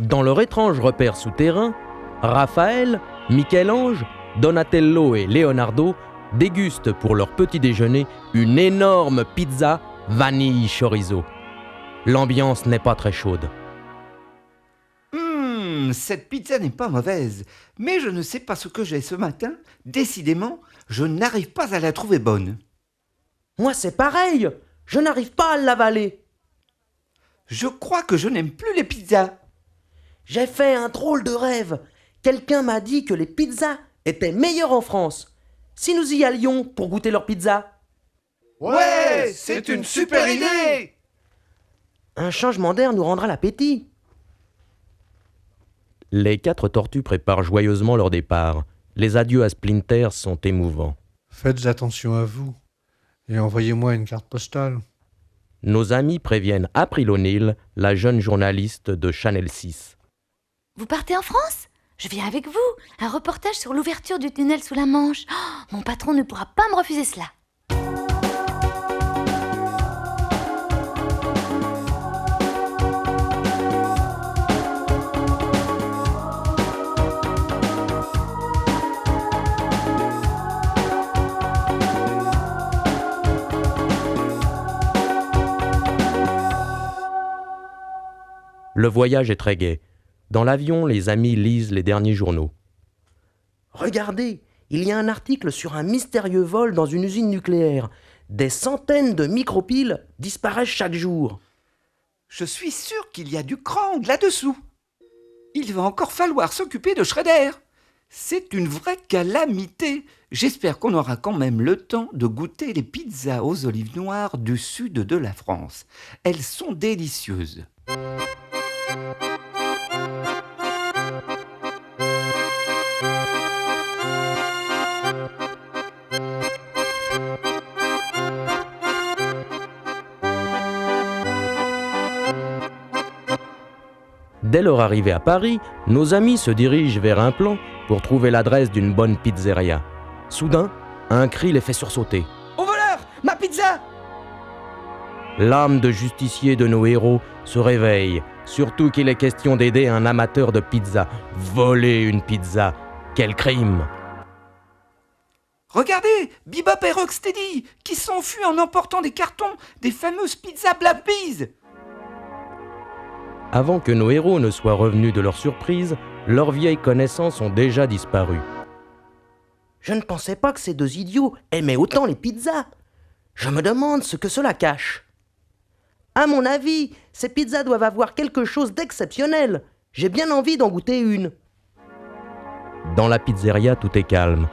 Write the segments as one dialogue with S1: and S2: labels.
S1: Dans leur étrange repère souterrain, Raphaël, Michel-Ange, Donatello et Leonardo dégustent pour leur petit déjeuner une énorme pizza vanille chorizo. L'ambiance n'est pas très chaude.
S2: Cette pizza n'est pas mauvaise, mais je ne sais pas ce que j'ai ce matin. Décidément, je n'arrive pas à la trouver bonne.
S3: Moi, c'est pareil. Je n'arrive pas à l'avaler.
S2: Je crois que je n'aime plus les pizzas.
S3: J'ai fait un drôle de rêve. Quelqu'un m'a dit que les pizzas étaient meilleures en France. Si nous y allions pour goûter leur pizza?
S2: Ouais, c'est une super idée!
S3: Un changement d'air nous rendra l'appétit.
S1: Les 4 tortues préparent joyeusement leur départ. Les adieux à Splinter sont émouvants.
S4: Faites attention à vous et envoyez-moi une carte postale.
S1: Nos amis préviennent April O'Neil, la jeune journaliste de Channel 6.
S5: Vous partez en France? Je viens avec vous. Un reportage sur l'ouverture du tunnel sous la Manche. Oh, mon patron ne pourra pas me refuser cela.
S1: Le voyage est très gai. Dans l'avion, les amis lisent les derniers journaux.
S3: Regardez, il y a un article sur un mystérieux vol dans une usine nucléaire. Des centaines de micropiles disparaissent chaque jour.
S2: Je suis sûr qu'il y a du Krang là-dessous. Il va encore falloir s'occuper de Shredder. C'est une vraie calamité. J'espère qu'on aura quand même le temps de goûter les pizzas aux olives noires du sud de la France. Elles sont délicieuses.
S1: Dès leur arrivée à Paris, nos amis se dirigent vers un plan pour trouver l'adresse d'une bonne pizzeria. Soudain, un cri les fait sursauter.
S3: Au voleur! Ma pizza!
S1: L'âme de justicier de nos héros se réveille, surtout qu'il est question d'aider un amateur de pizza. Voler une pizza, quel crime!
S2: Regardez, Bebop et Rocksteady, qui s'enfuient en emportant des cartons des fameuses pizzas Black Bees.
S1: Avant que nos héros ne soient revenus de leur surprise, leurs vieilles connaissances ont déjà disparu.
S3: Je ne pensais pas que ces deux idiots aimaient autant les pizzas. Je me demande ce que cela cache. À mon avis, ces pizzas doivent avoir quelque chose d'exceptionnel. J'ai bien envie d'en goûter une.
S1: Dans la pizzeria, tout est calme.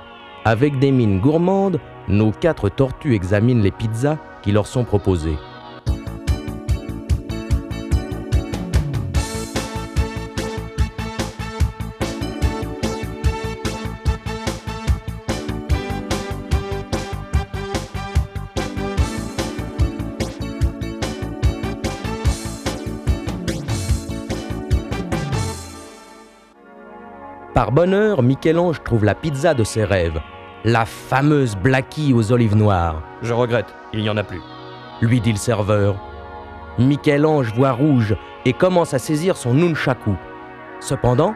S1: Avec des mines gourmandes, nos 4 tortues examinent les pizzas qui leur sont proposées. Par bonheur, Michel-Ange trouve la pizza de ses rêves, la fameuse Blackie aux olives noires.
S6: « Je regrette, il n'y en a plus. »
S1: lui dit le serveur. Michel-Ange voit rouge et commence à saisir son nunchaku. Cependant,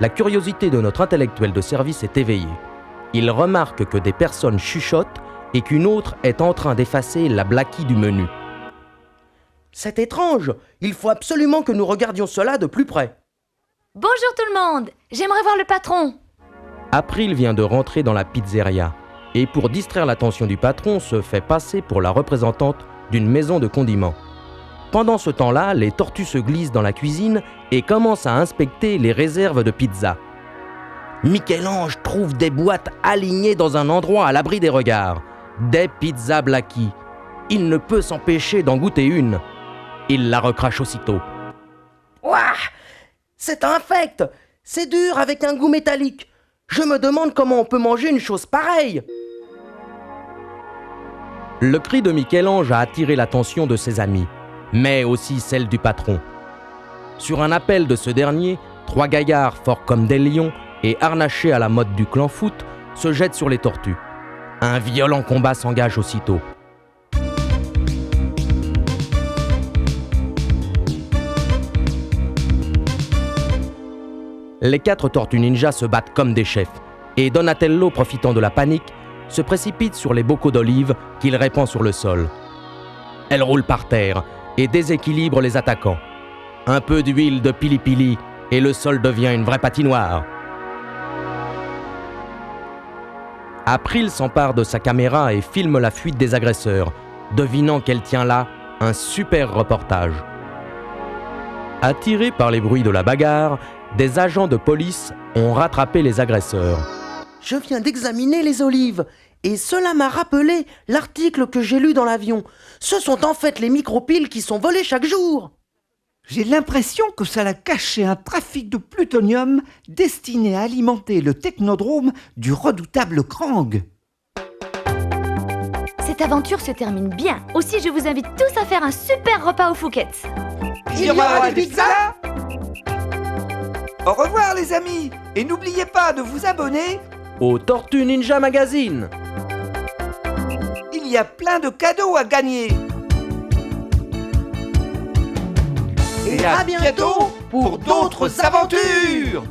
S1: la curiosité de notre intellectuel de service est éveillée. Il remarque que des personnes chuchotent et qu'une autre est en train d'effacer la Blackie du menu.
S3: C'est étrange, il faut absolument que nous regardions cela de plus près.
S5: Bonjour tout le monde. J'aimerais voir le patron.
S1: April vient de rentrer dans la pizzeria et pour distraire l'attention du patron se fait passer pour la représentante d'une maison de condiments. Pendant ce temps-là, les tortues se glissent dans la cuisine et commencent à inspecter les réserves de pizza. Michel-Ange trouve des boîtes alignées dans un endroit à l'abri des regards. Des pizzas Blackie. Il ne peut s'empêcher d'en goûter une. Il la recrache aussitôt.
S3: Ouah! C'est infect! C'est dur avec un goût métallique. Je me demande comment on peut manger une chose pareille.
S1: Le cri de Michel-Ange a attiré l'attention de ses amis, mais aussi celle du patron. Sur un appel de ce dernier, 3 gaillards forts comme des lions et harnachés à la mode du clan foot se jettent sur les tortues. Un violent combat s'engage aussitôt. Les 4 tortues ninja se battent comme des chefs, et Donatello, profitant de la panique, se précipite sur les bocaux d'olive qu'il répand sur le sol. Elle roule par terre et déséquilibre les attaquants. Un peu d'huile de pili-pili et le sol devient une vraie patinoire. April s'empare de sa caméra et filme la fuite des agresseurs, devinant qu'elle tient là un super reportage. Attirés par les bruits de la bagarre, des agents de police ont rattrapé les agresseurs.
S3: Je viens d'examiner les olives, et cela m'a rappelé l'article que j'ai lu dans l'avion. Ce sont en fait les micropiles qui sont volés chaque jour.
S2: J'ai l'impression que ça a caché un trafic de plutonium destiné à alimenter le technodrome du redoutable Krang.
S5: Cette aventure se termine bien. Aussi, je vous invite tous à faire un super repas au Fouquet's.
S2: Il y aura des pizzas ? Au revoir les amis, et n'oubliez pas de vous abonner
S1: Au Tortue Ninja Magazine.
S2: Il y a plein de cadeaux à gagner. Et à bientôt pour d'autres aventures.